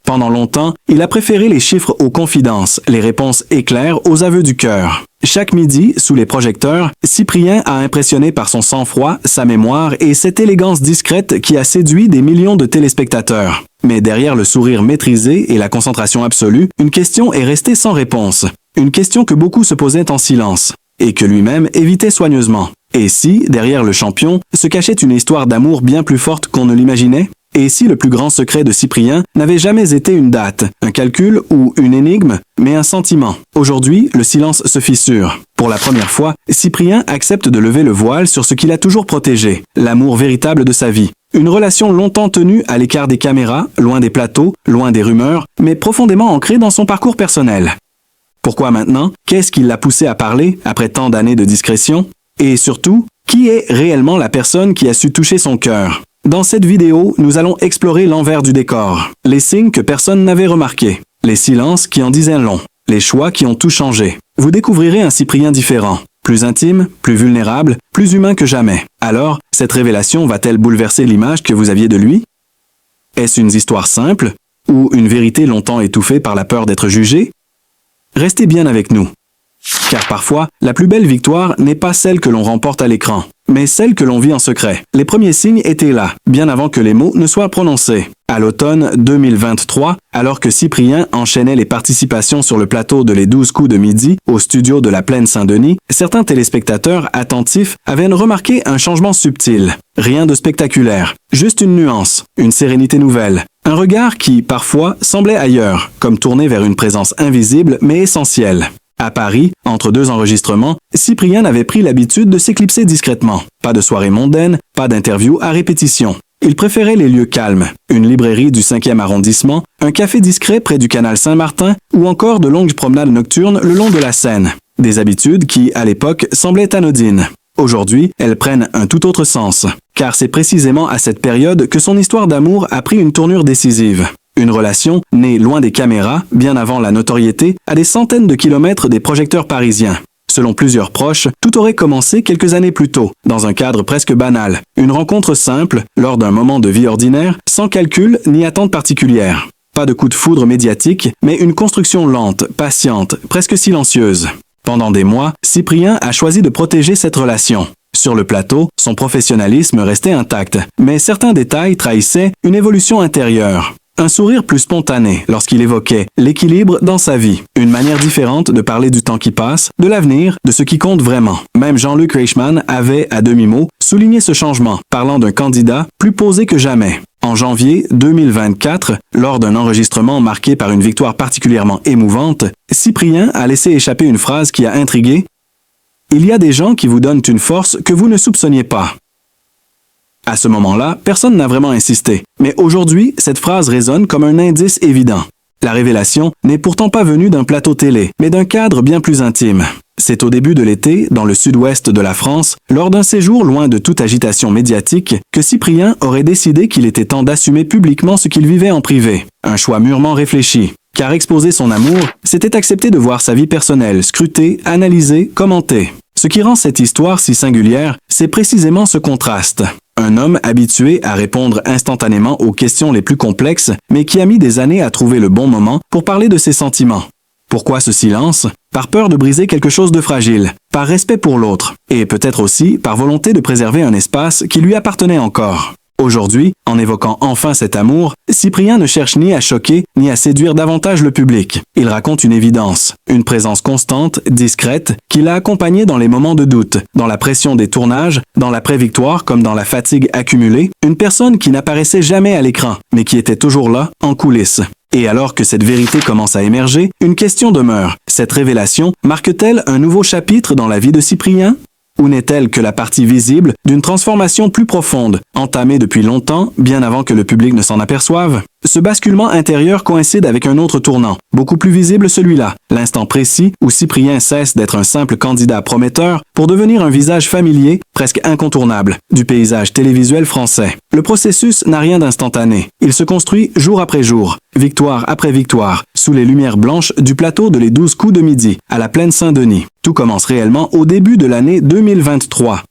Pendant longtemps, il a préféré les chiffres aux confidences, les réponses éclairs aux aveux du cœur. Chaque midi, sous les projecteurs, Cyprien a impressionné par son sang-froid, sa mémoire et cette élégance discrète qui a séduit des millions de téléspectateurs. Mais derrière le sourire maîtrisé et la concentration absolue, une question est restée sans réponse. Une question que beaucoup se posaient en silence, et que lui-même évitait soigneusement. Et si, derrière le champion, se cachait une histoire d'amour bien plus forte qu'on ne l'imaginait? Et si le plus grand secret de Cyprien n'avait jamais été une date, un calcul ou une énigme, mais un sentiment? Aujourd'hui, le silence se fissure. Pour la première fois, Cyprien accepte de lever le voile sur ce qu'il a toujours protégé, l'amour véritable de sa vie. Une relation longtemps tenue à l'écart des caméras, loin des plateaux, loin des rumeurs, mais profondément ancrée dans son parcours personnel. Pourquoi maintenant? Qu'est-ce qui l'a poussé à parler après tant d'années de discrétion? Et surtout, qui est réellement la personne qui a su toucher son cœur? Dans cette vidéo, nous allons explorer l'envers du décor, les signes que personne n'avait remarqués, les silences qui en disaient long, les choix qui ont tout changé. Vous découvrirez un Cyprien différent, plus intime, plus vulnérable, plus humain que jamais. Alors, cette révélation va-t-elle bouleverser l'image que vous aviez de lui? Est-ce une histoire simple, ou une vérité longtemps étouffée par la peur d'être jugée? Restez bien avec nous. Car parfois, la plus belle victoire n'est pas celle que l'on remporte à l'écran, mais celle que l'on vit en secret. Les premiers signes étaient là, bien avant que les mots ne soient prononcés. À l'automne 2023, alors que Cyprien enchaînait les participations sur le plateau de Les 12 coups de midi au studio de la Plaine Saint-Denis, certains téléspectateurs attentifs avaient remarqué un changement subtil. Rien de spectaculaire, juste une nuance, une sérénité nouvelle. Un regard qui, parfois, semblait ailleurs, comme tourné vers une présence invisible mais essentielle. À Paris, entre deux enregistrements, Cyprien avait pris l'habitude de s'éclipser discrètement. Pas de soirée mondaine, pas d'interview à répétition. Il préférait les lieux calmes, une librairie du 5e arrondissement, un café discret près du canal Saint-Martin ou encore de longues promenades nocturnes le long de la Seine. Des habitudes qui, à l'époque, semblaient anodines. Aujourd'hui, elles prennent un tout autre sens, car c'est précisément à cette période que son histoire d'amour a pris une tournure décisive. Une relation née loin des caméras, bien avant la notoriété, à des centaines de kilomètres des projecteurs parisiens. Selon plusieurs proches, tout aurait commencé quelques années plus tôt, dans un cadre presque banal. Une rencontre simple, lors d'un moment de vie ordinaire, sans calcul ni attente particulière. Pas de coup de foudre médiatique, mais une construction lente, patiente, presque silencieuse. Pendant des mois, Cyprien a choisi de protéger cette relation. Sur le plateau, son professionnalisme restait intact, mais certains détails trahissaient une évolution intérieure. Un sourire plus spontané lorsqu'il évoquait l'équilibre dans sa vie. Une manière différente de parler du temps qui passe, de l'avenir, de ce qui compte vraiment. Même Jean-Luc Reichmann avait, à demi-mot, souligné ce changement, parlant d'un candidat plus posé que jamais. En janvier 2024, lors d'un enregistrement marqué par une victoire particulièrement émouvante, Cyprien a laissé échapper une phrase qui a intrigué. « Il y a des gens qui vous donnent une force que vous ne soupçonniez pas. » À ce moment-là, personne n'a vraiment insisté. Mais aujourd'hui, cette phrase résonne comme un indice évident. La révélation n'est pourtant pas venue d'un plateau télé, mais d'un cadre bien plus intime. C'est au début de l'été, dans le sud-ouest de la France, lors d'un séjour loin de toute agitation médiatique, que Cyprien aurait décidé qu'il était temps d'assumer publiquement ce qu'il vivait en privé. Un choix mûrement réfléchi. Car exposer son amour, c'était accepter de voir sa vie personnelle scrutée, analysée, commentée. Ce qui rend cette histoire si singulière, c'est précisément ce contraste. Un homme habitué à répondre instantanément aux questions les plus complexes, mais qui a mis des années à trouver le bon moment pour parler de ses sentiments. Pourquoi ce silence? Par peur de briser quelque chose de fragile, par respect pour l'autre, et peut-être aussi par volonté de préserver un espace qui lui appartenait encore. Aujourd'hui, en évoquant enfin cet amour, Cyprien ne cherche ni à choquer, ni à séduire davantage le public. Il raconte une évidence, une présence constante, discrète, qui l'a accompagné dans les moments de doute, dans la pression des tournages, dans la pré-victoire comme dans la fatigue accumulée, une personne qui n'apparaissait jamais à l'écran, mais qui était toujours là, en coulisses. Et alors que cette vérité commence à émerger, une question demeure. Cette révélation marque-t-elle un nouveau chapitre dans la vie de Cyprien? Ou n'est-elle que la partie visible d'une transformation plus profonde, entamée depuis longtemps, bien avant que le public ne s'en aperçoive? Ce basculement intérieur coïncide avec un autre tournant, beaucoup plus visible celui-là, l'instant précis où Cyprien cesse d'être un simple candidat prometteur pour devenir un visage familier, presque incontournable, du paysage télévisuel français. Le processus n'a rien d'instantané. Il se construit jour après jour, victoire après victoire, sous les lumières blanches du plateau de Les 12 coups de midi, à la Plaine Saint-Denis. Tout commence réellement au début de l'année 2023.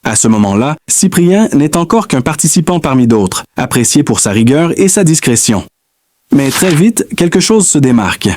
À ce moment-là, Cyprien n'est encore qu'un participant parmi d'autres, apprécié pour sa rigueur et sa discrétion. Mais très vite, quelque chose se démarque.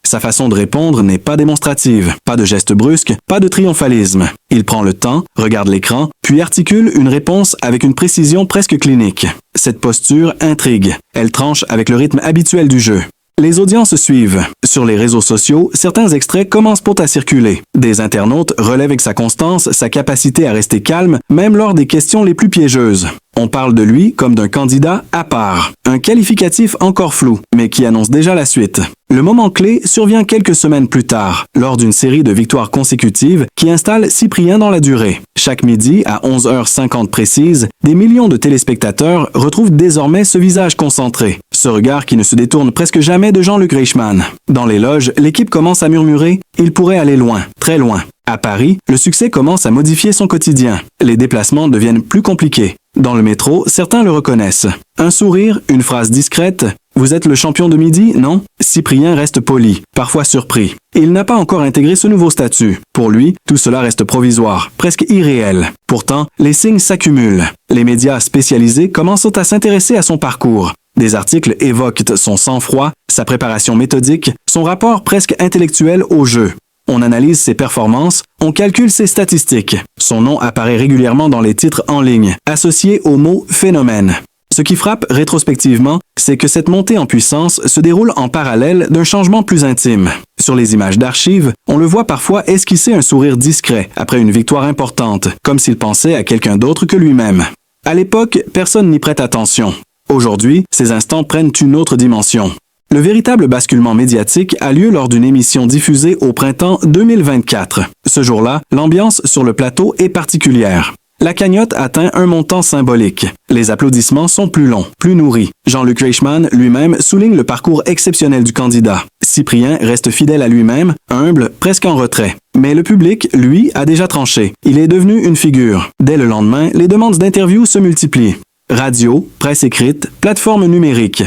Sa façon de répondre n'est pas démonstrative, pas de gestes brusques, pas de triomphalisme. Il prend le temps, regarde l'écran, puis articule une réponse avec une précision presque clinique. Cette posture intrigue. Elle tranche avec le rythme habituel du jeu. Les audiences suivent. Sur les réseaux sociaux, certains extraits commencent à circuler. Des internautes relèvent avec sa constance, sa capacité à rester calme, même lors des questions les plus piégeuses. On parle de lui comme d'un candidat à part, un qualificatif encore flou, mais qui annonce déjà la suite. Le moment clé survient quelques semaines plus tard, lors d'une série de victoires consécutives qui installe Cyprien dans la durée. Chaque midi, à 11h50 précise, des millions de téléspectateurs retrouvent désormais ce visage concentré, ce regard qui ne se détourne presque jamais de Jean-Luc Reichmann. Dans les loges, l'équipe commence à murmurer « Il pourrait aller loin, très loin ». À Paris, le succès commence à modifier son quotidien. Les déplacements deviennent plus compliqués. Dans le métro, certains le reconnaissent. Un sourire, une phrase discrète. « Vous êtes le champion de midi, non ?» Cyprien reste poli, parfois surpris. Il n'a pas encore intégré ce nouveau statut. Pour lui, tout cela reste provisoire, presque irréel. Pourtant, les signes s'accumulent. Les médias spécialisés commencent à s'intéresser à son parcours. Des articles évoquent son sang-froid, sa préparation méthodique, son rapport presque intellectuel au jeu. On analyse ses performances, on calcule ses statistiques. Son nom apparaît régulièrement dans les titres en ligne, associé au mot « phénomène ». Ce qui frappe rétrospectivement, c'est que cette montée en puissance se déroule en parallèle d'un changement plus intime. Sur les images d'archives, on le voit parfois esquisser un sourire discret après une victoire importante, comme s'il pensait à quelqu'un d'autre que lui-même. À l'époque, personne n'y prête attention. Aujourd'hui, ces instants prennent une autre dimension. Le véritable basculement médiatique a lieu lors d'une émission diffusée au printemps 2024. Ce jour-là, l'ambiance sur le plateau est particulière. La cagnotte atteint un montant symbolique. Les applaudissements sont plus longs, plus nourris. Jean-Luc Reichmann lui-même souligne le parcours exceptionnel du candidat. Cyprien reste fidèle à lui-même, humble, presque en retrait. Mais le public, lui, a déjà tranché. Il est devenu une figure. Dès le lendemain, les demandes d'interviews se multiplient. Radio, presse écrite, plateforme numérique.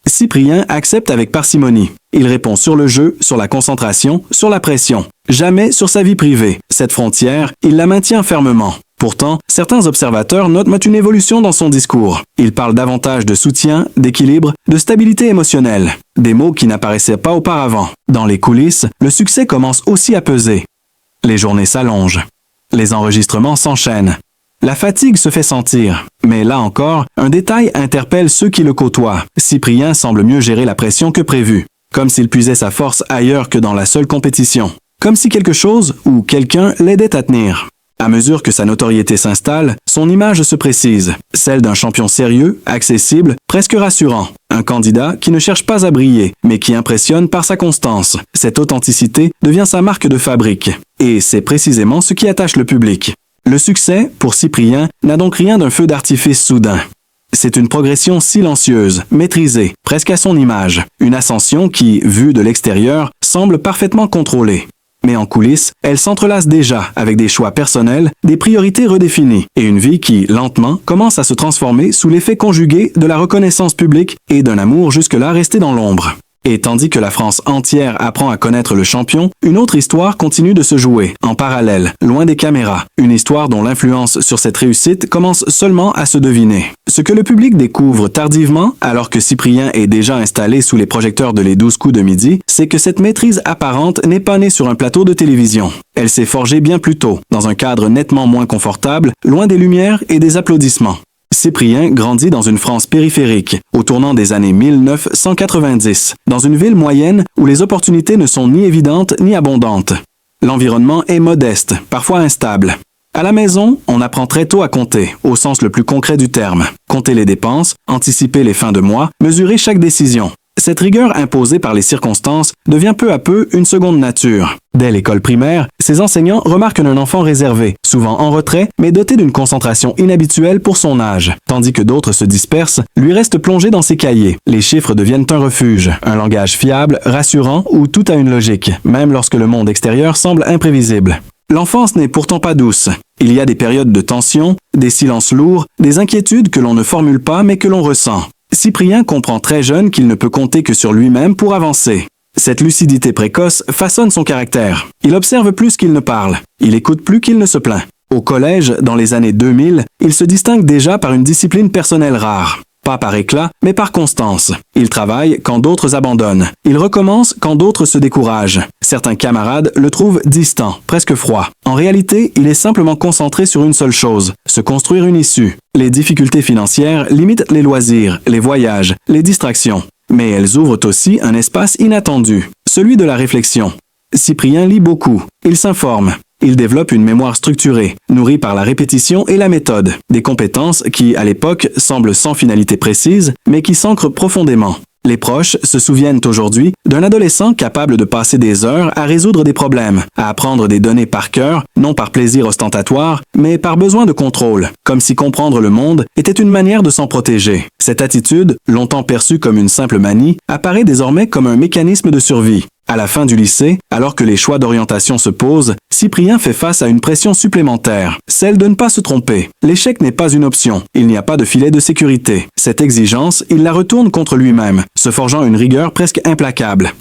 Cyprien accepte avec parcimonie. Il répond sur le jeu, sur la concentration, sur la pression. Jamais sur sa vie privée. Cette frontière, il la maintient fermement. Pourtant, certains observateurs notent une évolution dans son discours. Il parle davantage de soutien, d'équilibre, de stabilité émotionnelle. Des mots qui n'apparaissaient pas auparavant. Dans les coulisses, le succès commence aussi à peser. Les journées s'allongent. Les enregistrements s'enchaînent. La fatigue se fait sentir, mais là encore, un détail interpelle ceux qui le côtoient. Cyprien semble mieux gérer la pression que prévu, comme s'il puisait sa force ailleurs que dans la seule compétition, comme si quelque chose ou quelqu'un l'aidait à tenir. À mesure que sa notoriété s'installe, son image se précise, celle d'un champion sérieux, accessible, presque rassurant. Un candidat qui ne cherche pas à briller, mais qui impressionne par sa constance. Cette authenticité devient sa marque de fabrique, et c'est précisément ce qui attache le public. Le succès, pour Cyprien, n'a donc rien d'un feu d'artifice soudain. C'est une progression silencieuse, maîtrisée, presque à son image. Une ascension qui, vue de l'extérieur, semble parfaitement contrôlée. Mais en coulisses, elle s'entrelace déjà avec des choix personnels, des priorités redéfinies et une vie qui, lentement, commence à se transformer sous l'effet conjugué de la reconnaissance publique et d'un amour jusque-là resté dans l'ombre. Et tandis que la France entière apprend à connaître le champion, une autre histoire continue de se jouer, en parallèle, loin des caméras. Une histoire dont l'influence sur cette réussite commence seulement à se deviner. Ce que le public découvre tardivement, alors que Cyprien est déjà installé sous les projecteurs de Les 12 coups de midi, c'est que cette maîtrise apparente n'est pas née sur un plateau de télévision. Elle s'est forgée bien plus tôt, dans un cadre nettement moins confortable, loin des lumières et des applaudissements. Cyprien grandit dans une France périphérique, au tournant des années 1990, dans une ville moyenne où les opportunités ne sont ni évidentes ni abondantes. L'environnement est modeste, parfois instable. À la maison, on apprend très tôt à compter, au sens le plus concret du terme. Compter les dépenses, anticiper les fins de mois, mesurer chaque décision. Cette rigueur imposée par les circonstances devient peu à peu une seconde nature. Dès l'école primaire, ses enseignants remarquent un enfant réservé, souvent en retrait, mais doté d'une concentration inhabituelle pour son âge. Tandis que d'autres se dispersent, lui reste plongé dans ses cahiers. Les chiffres deviennent un refuge, un langage fiable, rassurant, où tout a une logique, même lorsque le monde extérieur semble imprévisible. L'enfance n'est pourtant pas douce. Il y a des périodes de tension, des silences lourds, des inquiétudes que l'on ne formule pas mais que l'on ressent. Cyprien comprend très jeune qu'il ne peut compter que sur lui-même pour avancer. Cette lucidité précoce façonne son caractère. Il observe plus qu'il ne parle. Il écoute plus qu'il ne se plaint. Au collège, dans les années 2000, il se distingue déjà par une discipline personnelle rare. Pas par éclat, mais par constance. Il travaille quand d'autres abandonnent. Il recommence quand d'autres se découragent. Certains camarades le trouvent distant, presque froid. En réalité, il est simplement concentré sur une seule chose, se construire une issue. Les difficultés financières limitent les loisirs, les voyages, les distractions. Mais elles ouvrent aussi un espace inattendu, celui de la réflexion. Cyprien lit beaucoup. Il s'informe. Il développe une mémoire structurée, nourrie par la répétition et la méthode, des compétences qui, à l'époque, semblent sans finalité précise, mais qui s'ancrent profondément. Les proches se souviennent aujourd'hui d'un adolescent capable de passer des heures à résoudre des problèmes, à apprendre des données par cœur, non par plaisir ostentatoire, mais par besoin de contrôle, comme si comprendre le monde était une manière de s'en protéger. Cette attitude, longtemps perçue comme une simple manie, apparaît désormais comme un mécanisme de survie. À la fin du lycée, alors que les choix d'orientation se posent, Cyprien fait face à une pression supplémentaire, celle de ne pas se tromper. L'échec n'est pas une option, il n'y a pas de filet de sécurité. Cette exigence, il la retourne contre lui-même, se forgeant une rigueur presque implacable.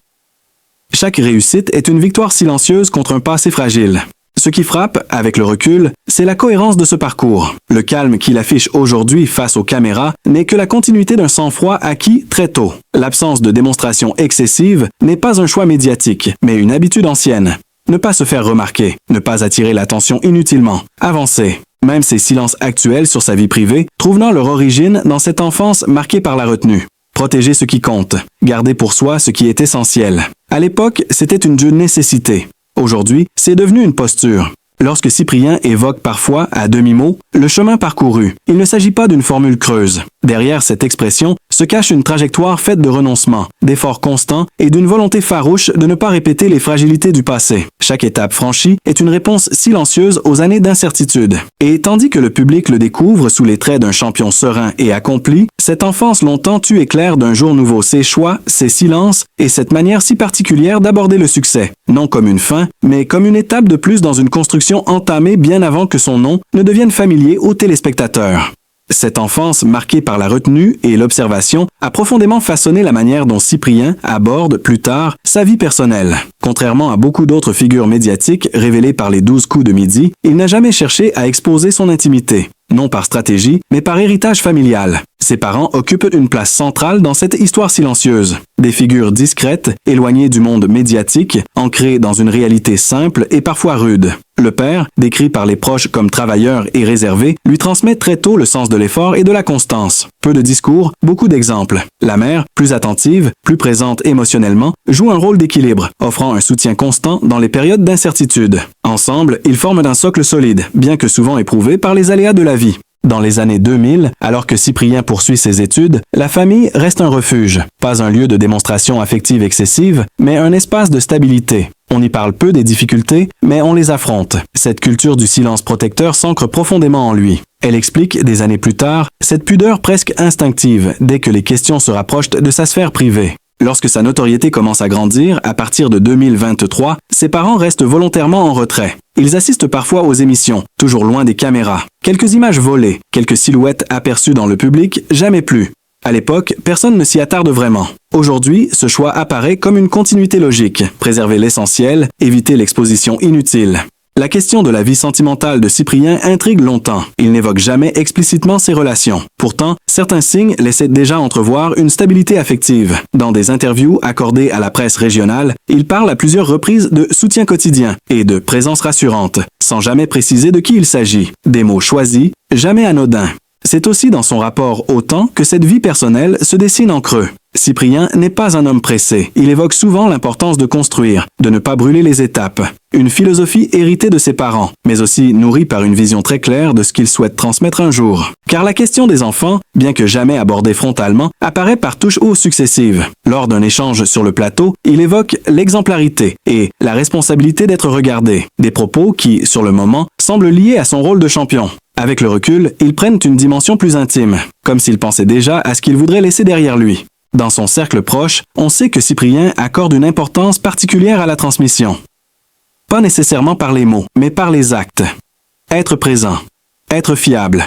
Chaque réussite est une victoire silencieuse contre un passé fragile. Ce qui frappe, avec le recul, c'est la cohérence de ce parcours. Le calme qu'il affiche aujourd'hui face aux caméras n'est que la continuité d'un sang-froid acquis très tôt. L'absence de démonstration excessive n'est pas un choix médiatique, mais une habitude ancienne. Ne pas se faire remarquer, ne pas attirer l'attention inutilement, avancer. Même ses silences actuels sur sa vie privée trouvent leur origine dans cette enfance marquée par la retenue. Protéger ce qui compte, garder pour soi ce qui est essentiel. À l'époque, c'était une dure nécessité. Aujourd'hui, c'est devenu une posture. Lorsque Cyprien évoque parfois, à demi-mot, le chemin parcouru, il ne s'agit pas d'une formule creuse. Derrière cette expression se cache une trajectoire faite de renoncement, d'efforts constants et d'une volonté farouche de ne pas répéter les fragilités du passé. Chaque étape franchie est une réponse silencieuse aux années d'incertitude. Et tandis que le public le découvre sous les traits d'un champion serein et accompli, cette enfance longtemps tue éclaire d'un jour nouveau ses choix, ses silences et cette manière si particulière d'aborder le succès, non comme une fin, mais comme une étape de plus dans une construction entamée bien avant que son nom ne devienne familier aux téléspectateurs. Cette enfance marquée par la retenue et l'observation a profondément façonné la manière dont Cyprien aborde, plus tard, sa vie personnelle. Contrairement à beaucoup d'autres figures médiatiques révélées par les 12 coups de midi, il n'a jamais cherché à exposer son intimité. Non par stratégie, mais par héritage familial. Ses parents occupent une place centrale dans cette histoire silencieuse. Des figures discrètes, éloignées du monde médiatique, ancrées dans une réalité simple et parfois rude. Le père, décrit par les proches comme travailleur et réservé, lui transmet très tôt le sens de l'effort et de la constance. Peu de discours, beaucoup d'exemples. La mère, plus attentive, plus présente émotionnellement, joue un rôle d'équilibre, offrant un soutien constant dans les périodes d'incertitude. Ensemble, ils forment un socle solide, bien que souvent éprouvé par les aléas de la vie. Dans les années 2000, alors que Cyprien poursuit ses études, la famille reste un refuge, pas un lieu de démonstration affective excessive, mais un espace de stabilité. On y parle peu des difficultés, mais on les affronte. Cette culture du silence protecteur s'ancre profondément en lui. Elle explique, des années plus tard, cette pudeur presque instinctive dès que les questions se rapprochent de sa sphère privée. Lorsque sa notoriété commence à grandir, à partir de 2023, ses parents restent volontairement en retrait. Ils assistent parfois aux émissions, toujours loin des caméras. Quelques images volées, quelques silhouettes aperçues dans le public, jamais plus. À l'époque, personne ne s'y attarde vraiment. Aujourd'hui, ce choix apparaît comme une continuité logique. Préserver l'essentiel, éviter l'exposition inutile. La question de la vie sentimentale de Cyprien intrigue longtemps. Il n'évoque jamais explicitement ses relations. Pourtant, certains signes laissaient déjà entrevoir une stabilité affective. Dans des interviews accordées à la presse régionale, il parle à plusieurs reprises de soutien quotidien et de présence rassurante, sans jamais préciser de qui il s'agit. Des mots choisis, jamais anodins. C'est aussi dans son rapport au temps que cette vie personnelle se dessine en creux. Cyprien n'est pas un homme pressé. Il évoque souvent l'importance de construire, de ne pas brûler les étapes. Une philosophie héritée de ses parents, mais aussi nourrie par une vision très claire de ce qu'il souhaite transmettre un jour. Car la question des enfants, bien que jamais abordée frontalement, apparaît par touches hautes successives. Lors d'un échange sur le plateau, il évoque l'exemplarité et la responsabilité d'être regardé. Des propos qui, sur le moment, semblent liés à son rôle de champion. Avec le recul, ils prennent une dimension plus intime, comme s'il pensait déjà à ce qu'il voudrait laisser derrière lui. Dans son cercle proche, on sait que Cyprien accorde une importance particulière à la transmission. Pas nécessairement par les mots, mais par les actes. Être présent. Être fiable.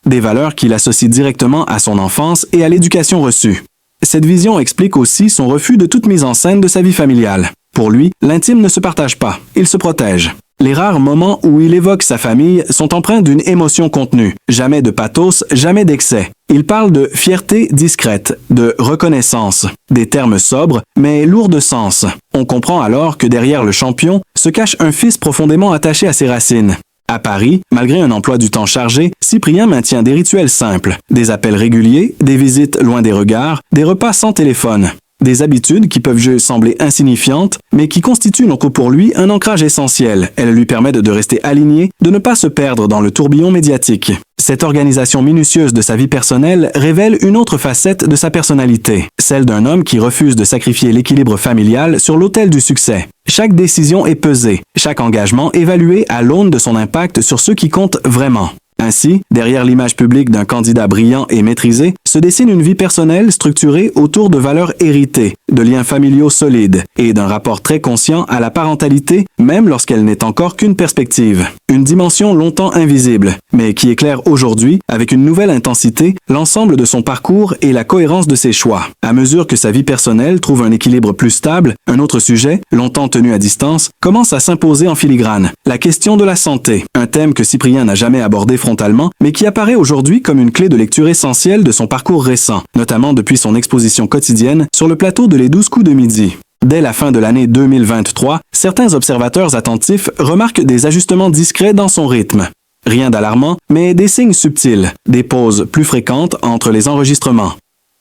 Des valeurs qu'il associe directement à son enfance et à l'éducation reçue. Cette vision explique aussi son refus de toute mise en scène de sa vie familiale. Pour lui, l'intime ne se partage pas, il se protège. Les rares moments où il évoque sa famille sont empreints d'une émotion contenue. Jamais de pathos, jamais d'excès. Il parle de fierté discrète, de reconnaissance, des termes sobres mais lourds de sens. On comprend alors que derrière le champion se cache un fils profondément attaché à ses racines. À Paris, malgré un emploi du temps chargé, Cyprien maintient des rituels simples, des appels réguliers, des visites loin des regards, des repas sans téléphone. Des habitudes qui peuvent sembler insignifiantes, mais qui constituent donc pour lui un ancrage essentiel. Elles lui permettent de rester aligné, de ne pas se perdre dans le tourbillon médiatique. Cette organisation minutieuse de sa vie personnelle révèle une autre facette de sa personnalité, celle d'un homme qui refuse de sacrifier l'équilibre familial sur l'autel du succès. Chaque décision est pesée, chaque engagement évalué à l'aune de son impact sur ceux qui comptent vraiment. Ainsi, derrière l'image publique d'un candidat brillant et maîtrisé, se dessine une vie personnelle structurée autour de valeurs héritées, de liens familiaux solides et d'un rapport très conscient à la parentalité, même lorsqu'elle n'est encore qu'une perspective. Une dimension longtemps invisible, mais qui éclaire aujourd'hui, avec une nouvelle intensité, l'ensemble de son parcours et la cohérence de ses choix. À mesure que sa vie personnelle trouve un équilibre plus stable, un autre sujet, longtemps tenu à distance, commence à s'imposer en filigrane. La question de la santé, un thème que Cyprien n'a jamais abordé frontalement, mais qui apparaît aujourd'hui comme une clé de lecture essentielle de son parcours récent, notamment depuis son exposition quotidienne sur le plateau de Les 12 coups de midi. Dès la fin de l'année 2023, certains observateurs attentifs remarquent des ajustements discrets dans son rythme. Rien d'alarmant, mais des signes subtils, des pauses plus fréquentes entre les enregistrements.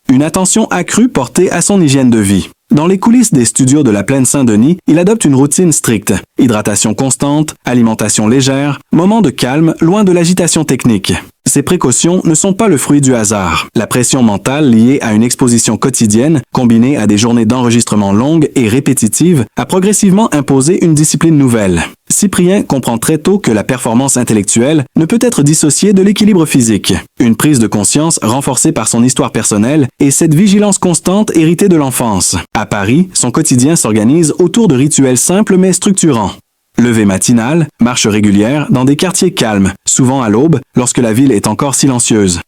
Une attention accrue portée à son hygiène de vie. Dans les coulisses des studios de la Plaine Saint-Denis, il adopte une routine stricte. Hydratation constante, alimentation légère, moments de calme loin de l'agitation technique. Ces précautions ne sont pas le fruit du hasard. La pression mentale liée à une exposition quotidienne, combinée à des journées d'enregistrement longues et répétitives, a progressivement imposé une discipline nouvelle. Cyprien comprend très tôt que la performance intellectuelle ne peut être dissociée de l'équilibre physique. Une prise de conscience renforcée par son histoire personnelle et cette vigilance constante héritée de l'enfance. À Paris, son quotidien s'organise autour de rituels simples mais structurants. Levée matinale, marche régulière dans des quartiers calmes, souvent à l'aube, lorsque la ville est encore silencieuse.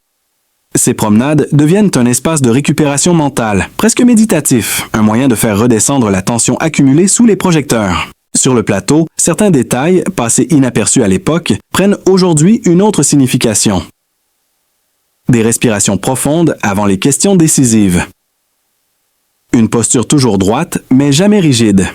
Ces promenades deviennent un espace de récupération mentale, presque méditatif, un moyen de faire redescendre la tension accumulée sous les projecteurs. Sur le plateau, certains détails, passés inaperçus à l'époque, prennent aujourd'hui une autre signification. Des respirations profondes avant les questions décisives. Une posture toujours droite, mais jamais rigide.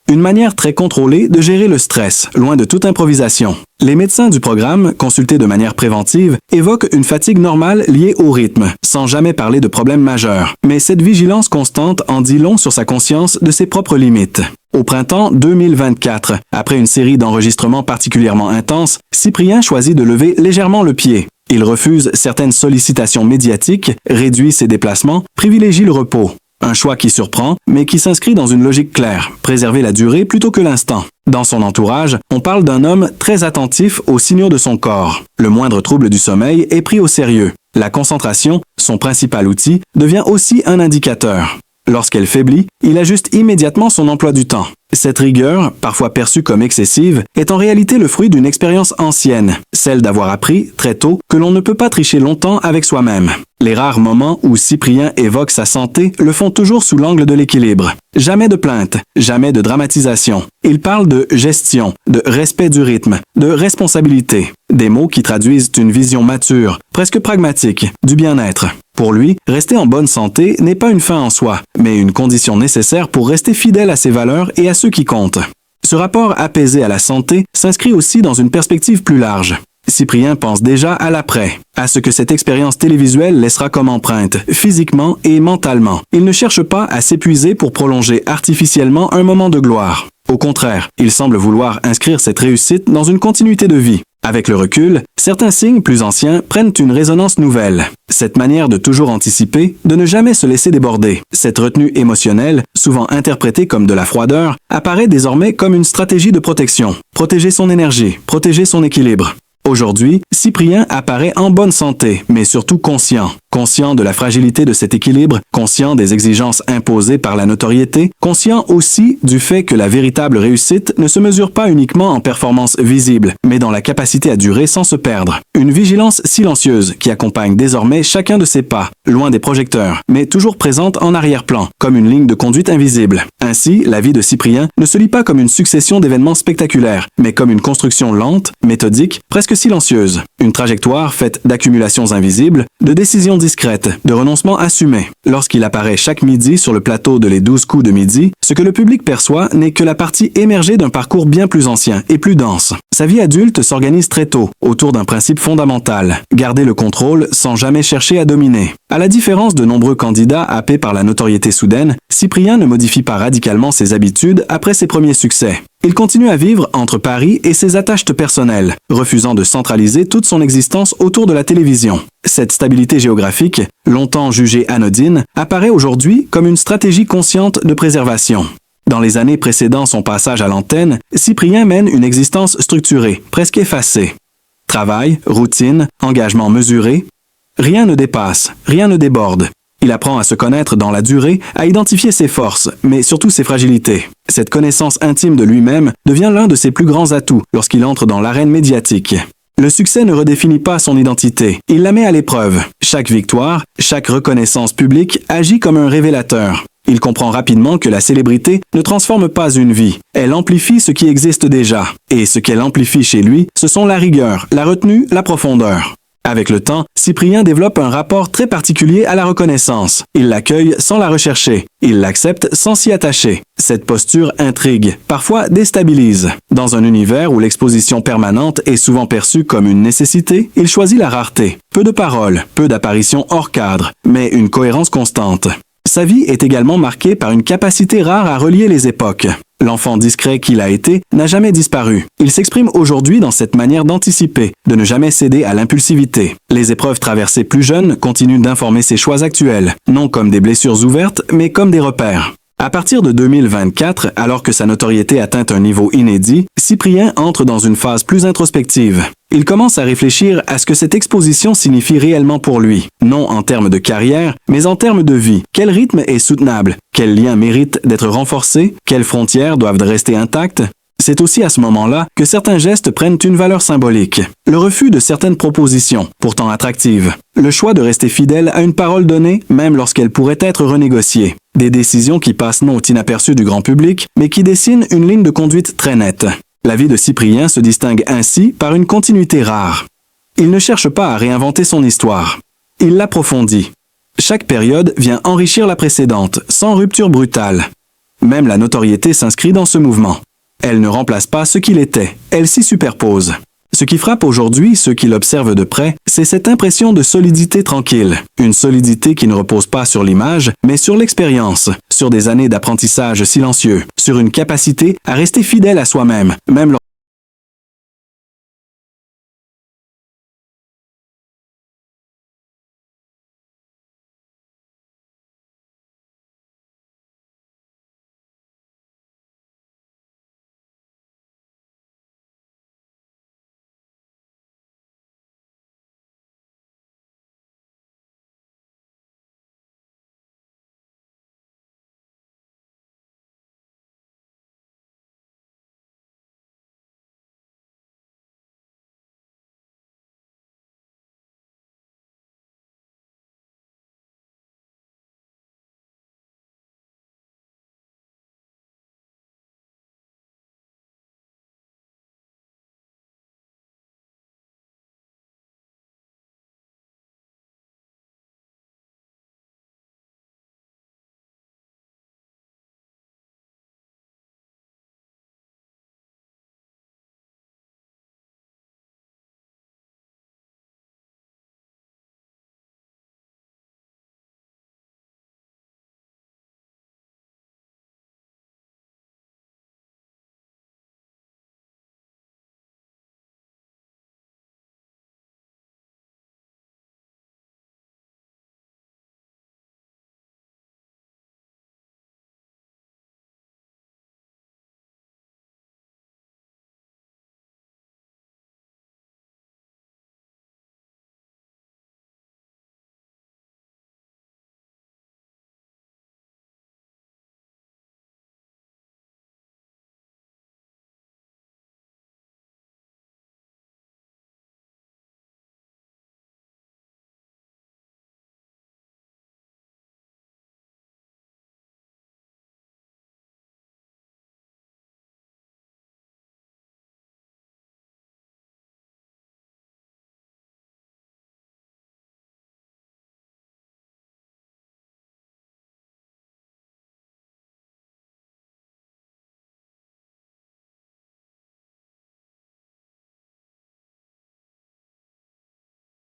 Une manière très contrôlée de gérer le stress, loin de toute improvisation. Les médecins du programme, consultés de manière préventive, évoquent une fatigue normale liée au rythme, sans jamais parler de problèmes majeurs. Mais cette vigilance constante en dit long sur sa conscience de ses propres limites. Au printemps 2024, après une série d'enregistrements particulièrement intenses, Cyprien choisit de lever légèrement le pied. Il refuse certaines sollicitations médiatiques, réduit ses déplacements, privilégie le repos. Un choix qui surprend, mais qui s'inscrit dans une logique claire, préserver la durée plutôt que l'instant. Dans son entourage, on parle d'un homme très attentif aux signaux de son corps. Le moindre trouble du sommeil est pris au sérieux. La concentration, son principal outil, devient aussi un indicateur. Lorsqu'elle faiblit, il ajuste immédiatement son emploi du temps. Cette rigueur, parfois perçue comme excessive, est en réalité le fruit d'une expérience ancienne, celle d'avoir appris, très tôt, que l'on ne peut pas tricher longtemps avec soi-même. Les rares moments où Cyprien évoque sa santé le font toujours sous l'angle de l'équilibre. Jamais de plainte, jamais de dramatisation. Il parle de gestion, de respect du rythme, de responsabilité. Des mots qui traduisent une vision mature, presque pragmatique, du bien-être. Pour lui, rester en bonne santé n'est pas une fin en soi, mais une condition nécessaire pour rester fidèle à ses valeurs et à ceux qui comptent. Ce rapport apaisé à la santé s'inscrit aussi dans une perspective plus large. Cyprien pense déjà à l'après, à ce que cette expérience télévisuelle laissera comme empreinte, physiquement et mentalement. Il ne cherche pas à s'épuiser pour prolonger artificiellement un moment de gloire. Au contraire, il semble vouloir inscrire cette réussite dans une continuité de vie. Avec le recul, certains signes plus anciens prennent une résonance nouvelle. Cette manière de toujours anticiper, de ne jamais se laisser déborder, cette retenue émotionnelle, souvent interprétée comme de la froideur, apparaît désormais comme une stratégie de protection. Protéger son énergie, protéger son équilibre. Aujourd'hui, Cyprien apparaît en bonne santé, mais surtout conscient Conscient de la fragilité de cet équilibre, conscient des exigences imposées par la notoriété, conscient aussi du fait que la véritable réussite ne se mesure pas uniquement en performance visible, mais dans la capacité à durer sans se perdre. Une vigilance silencieuse qui accompagne désormais chacun de ses pas, loin des projecteurs, mais toujours présente en arrière-plan, comme une ligne de conduite invisible. Ainsi, la vie de Cyprien ne se lit pas comme une succession d'événements spectaculaires, mais comme une construction lente, méthodique, presque silencieuse. Une trajectoire faite d'accumulations invisibles, de décisions discrètes, de renoncements assumés. Lorsqu'il apparaît chaque midi sur le plateau de Les 12 coups de midi, ce que le public perçoit n'est que la partie émergée d'un parcours bien plus ancien et plus dense. Sa vie adulte s'organise très tôt, autour d'un principe fondamental, garder le contrôle sans jamais chercher à dominer. À la différence de nombreux candidats happés par la notoriété soudaine, Cyprien ne modifie pas radicalement ses habitudes après ses premiers succès. Il continue à vivre entre Paris et ses attaches personnelles, refusant de centraliser toute son existence autour de la télévision. Cette stabilité géographique, longtemps jugée anodine, apparaît aujourd'hui comme une stratégie consciente de préservation. Dans les années précédant son passage à l'antenne, Cyprien mène une existence structurée, presque effacée. Travail, routine, engagement mesuré, rien ne dépasse, rien ne déborde. Il apprend à se connaître dans la durée, à identifier ses forces, mais surtout ses fragilités. Cette connaissance intime de lui-même devient l'un de ses plus grands atouts lorsqu'il entre dans l'arène médiatique. Le succès ne redéfinit pas son identité, il la met à l'épreuve. Chaque victoire, chaque reconnaissance publique agit comme un révélateur. Il comprend rapidement que la célébrité ne transforme pas une vie, elle amplifie ce qui existe déjà. Et ce qu'elle amplifie chez lui, ce sont la rigueur, la retenue, la profondeur. Avec le temps, Cyprien développe un rapport très particulier à la reconnaissance. Il l'accueille sans la rechercher. Il l'accepte sans s'y attacher. Cette posture intrigue, parfois déstabilise. Dans un univers où l'exposition permanente est souvent perçue comme une nécessité, il choisit la rareté. Peu de paroles, peu d'apparitions hors cadre, mais une cohérence constante. Sa vie est également marquée par une capacité rare à relier les époques. L'enfant discret qu'il a été n'a jamais disparu. Il s'exprime aujourd'hui dans cette manière d'anticiper, de ne jamais céder à l'impulsivité. Les épreuves traversées plus jeunes continuent d'informer ses choix actuels, non comme des blessures ouvertes, mais comme des repères. À partir de 2024, alors que sa notoriété atteint un niveau inédit, Cyprien entre dans une phase plus introspective. Il commence à réfléchir à ce que cette exposition signifie réellement pour lui, non en termes de carrière, mais en termes de vie. Quel rythme est soutenable? Quels liens méritent d'être renforcés? Quelles frontières doivent rester intactes? C'est aussi à ce moment-là que certains gestes prennent une valeur symbolique. Le refus de certaines propositions, pourtant attractives. Le choix de rester fidèle à une parole donnée, même lorsqu'elle pourrait être renégociée. Des décisions qui passent non inaperçues du grand public, mais qui dessinent une ligne de conduite très nette. La vie de Cyprien se distingue ainsi par une continuité rare. Il ne cherche pas à réinventer son histoire. Il l'approfondit. Chaque période vient enrichir la précédente, sans rupture brutale. Même la notoriété s'inscrit dans ce mouvement. Elle ne remplace pas ce qu'il était, elle s'y superpose. Ce qui frappe aujourd'hui ceux qui l'observent de près, c'est cette impression de solidité tranquille. Une solidité qui ne repose pas sur l'image, mais sur l'expérience, sur des années d'apprentissage silencieux, sur une capacité à rester fidèle à soi-même, même